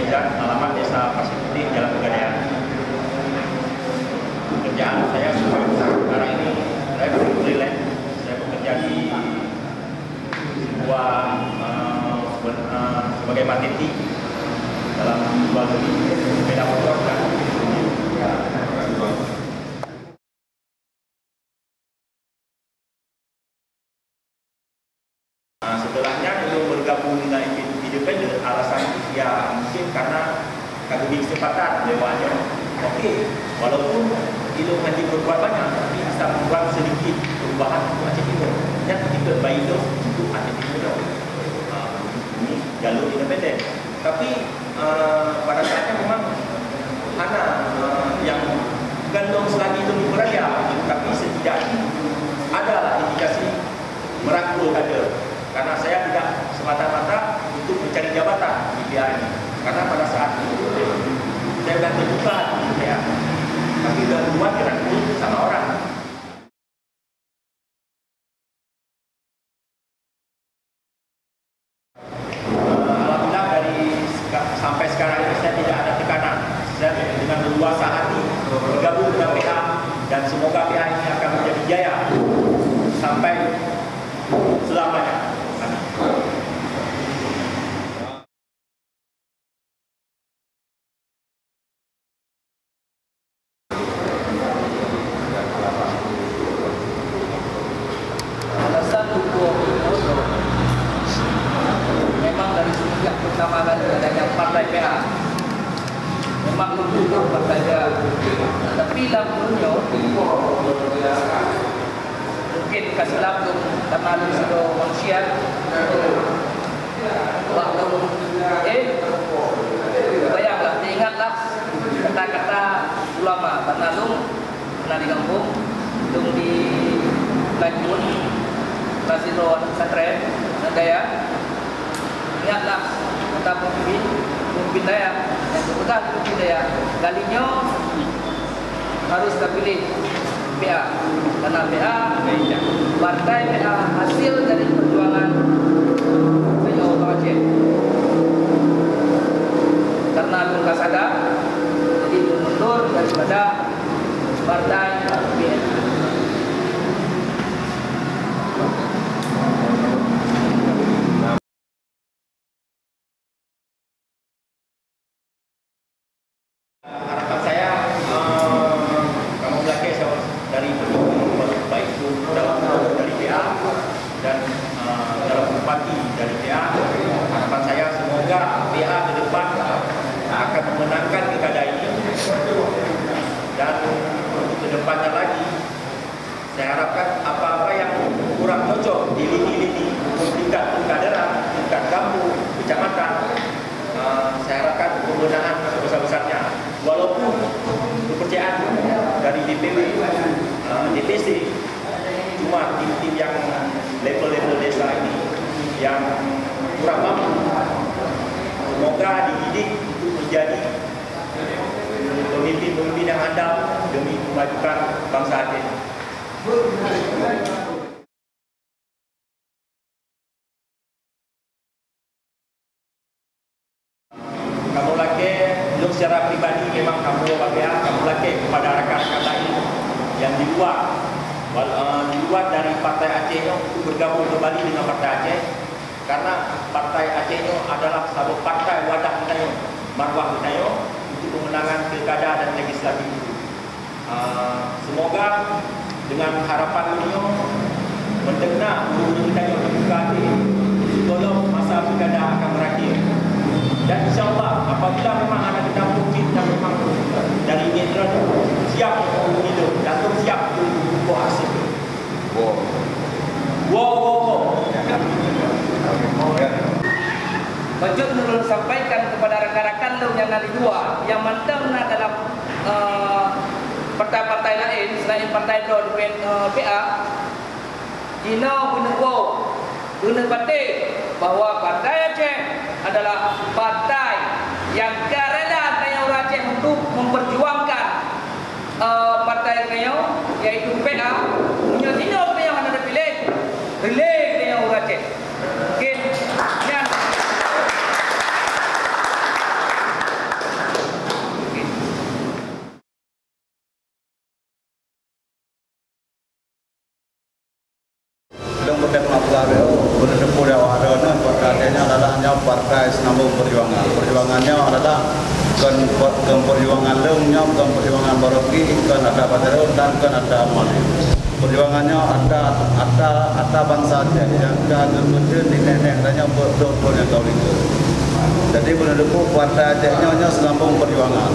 Medan, alamat Desa Pasir Putih, Jalan Pegadaian. Pekerjaan saya sekarang ini saya freelance. Saya bekerja di sebuah sebagai marketing dalam jual beli sepeda motor dan setelahnya itu bergabung dengan independen, alasan ya mungkin karena kagum kesempatan lewatnya. Okey, walaupun itu nanti berbuat banyak, tapi bisa membuat sedikit perubahan untuk Aceh Timur. Yang kita baik itu untuk Aceh Timur. Ini jalur independen. Tapi pada saatnya memang hanya yang gantung selagi itu beraya, tapi setidaknya ada indikasi merangkul kader. Karena saya tidak semata-mata untuk mencari jabatan di PA ini. Karena pada saat itu saya sudah terbuka di PA, tapi sudah buat dirangkul sama orang. Alhamdulillah sampai sekarang ini saya tidak ada tekanan. Saya dengan berluasa hati bergabung dengan PA dan semoga PA ini akan menjadi jaya sampai selamanya. Alasan hukum memang dari sejak pertama kali adanya partai PA memang mendukung partai, tapi lamunnya mungkin kasih langsung karena lu sudah manusia bayanglah, ingatlah kata-kata ulama Banalung pernah digampung dung di Lajun Kasino Satren Nagaya. Ingatlah kata pemimpin daya yang kebetulan pemimpin daya kalinya harus terpilih PA karena PA partai PA hasil dari perjuangan beliau Aceh karena Agung Kasada jadi mundur daripada partai PN. Harapan saya kamu lagi dari baik itu dalam dari PA dan dalam bupati dari PA, harapan saya semoga PA ke depan akan memenangkan pilkada ini dan ke depannya lagi saya harapkan apa-apa yang kurang cocok di lini-lini tingkat kaderan, tingkat kampung, kecamatan, saya harapkan kemenangan sebesar-besarnya. Walaupun kepercayaan dari DPW, DPC cuma tim-tim yang level-level desa ini yang kurang mampu, semoga dididik untuk menjadi pemimpin-pemimpin yang andal demi memajukan bangsa Aceh. Kamu laki, belum secara pribadi memang kamu laki kepada rekan-rekan lain yang di luar dari Partai Aceh untuk bergabung kembali dengan Partai Aceh, karena Partai Aceh adalah satu partai wadah kita, marwah kita untuk pemenangan pilkada dan legislatif. Semoga dengan harapan ini mendengar guru kita yang terbuka ini, tolong masa pilkada akan berakhir. Dan insyaAllah apabila memang anak kita mungkin dan memang dari Indra siap untuk hidup, Datuk siap untuk hasil. Bajut Nurul sampaikan kepada rekan-rekan lo yang ada dua yang mantap dalam partai-partai lain selain partai PA, Dino guna partai bahwa Partai Aceh adalah partai yang rela Tayau Aceh untuk memperjuangkan partai Tayau yaitu PA. Punya Dino yang ada pilih relay Tayau Aceh. Mungkin perjuangannya adalah perjuangan lengnya, perjuangan baroki, ada Badarun dan ada Malim. Perjuangannya ada bangsa Aceh yang kemudian di nenek hanya betul-betul yang tahu itu. Jadi penduduk Partai Acehnya selambung perjuangan.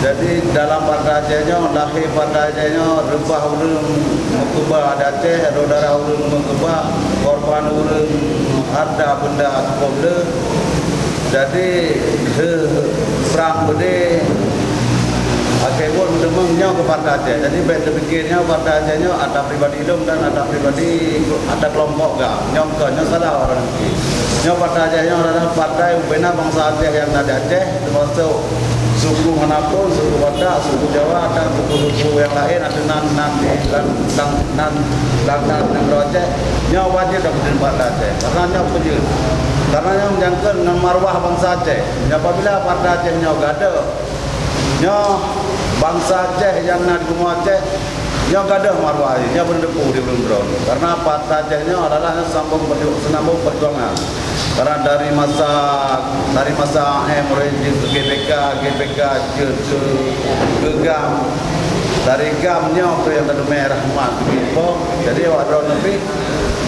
Jadi dalam Partai Acehnya, lahir Partai Acehnya, rubah urung mengubah Aceh, rodara urung mengubah, korban urung ada benda koble. Jadi perang berde Aceh pun demengnya ke Partai Aceh. Jadi baik terfikirnya Partai Acehnya ada pribadi hidup dan ada pribadi, ada kelompok gak. Nyongkanya salah orang ini. Nyong Partai Acehnya adalah partai benar bangsa Aceh yang ada Aceh, termasuk suku manapun, suku Batak, suku Jawa, dan suku-suku yang lain ada nan Aceh. Nyong wajib dapat Partai Aceh karena nyong penjel. Karena nyong menjangkau dengan marwah bangsa Aceh. Apabila Partai Aceh nyong gada, nyong bangsa Aceh yang nak di Gunung Aceh, nyong gada marwah ini, nyong berdepu di belum drone. Karena Partai Acehnya adalah senambung perjuangan. Karena dari masa mulai GPK ke GAM, dari GAM-nya ke yang tadi merah mat gitu. Jadi wadah lebih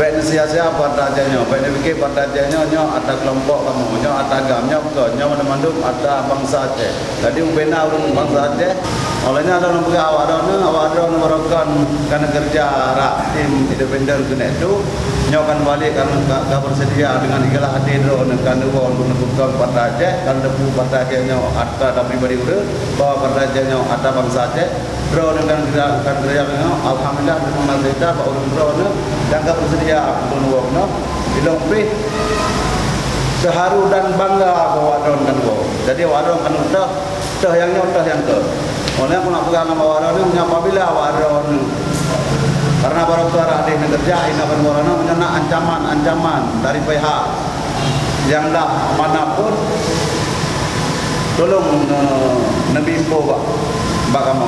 baik sia-sia Partai Acehnya, baik fikir Partai Acehnya ada kelompok kamu, ada GAM-nya ke, mandum ada bangsa Aceh. Jadi ubena urung bangsa Aceh. Olehnya ada orang pergi awak merokan karena kerja tim independen kena itu nyokan balik karena tak bersedia dengan ikhlas hati itu dengan dua untuk menentukan Partai Aceh kalau depu Partai Acehnya ada pribadi udah bahwa Partai Acehnya ada bangsa Aceh bro dengan kerjanya alhamdulillah terima kasih Pak urung bro dan tak bersedia untuk nuwakno bilang pih seharu dan bangga bahwa wadon kan go jadi wadon kan udah yang ke oleh aku nak pegang nama wadon ni apabila wadon karena baru keluar ada kerja ini akan wadon punya ancaman dari pihak yang dah manapun tolong nabi info Pak kamu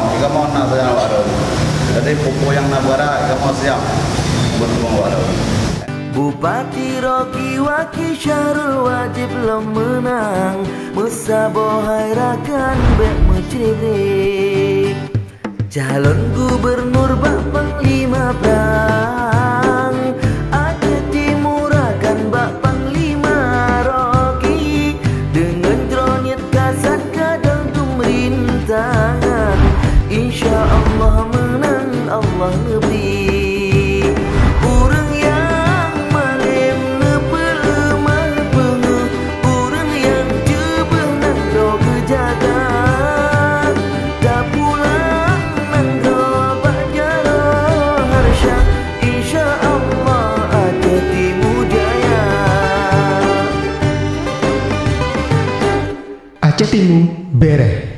nak saya wadon jadi pokok yang nabara kamu siap bertemu wadon. Bupati Rocky Waki Syarul wajib lo menang Musa bohai rakan bek mencribrik Calon gubernur bak panglima perang Aceh Timur akan bak panglima Rocky Dengan dronyet kasat kadang pemerintahan Insya Allah menang Allah lebih Aceh Timur bereh.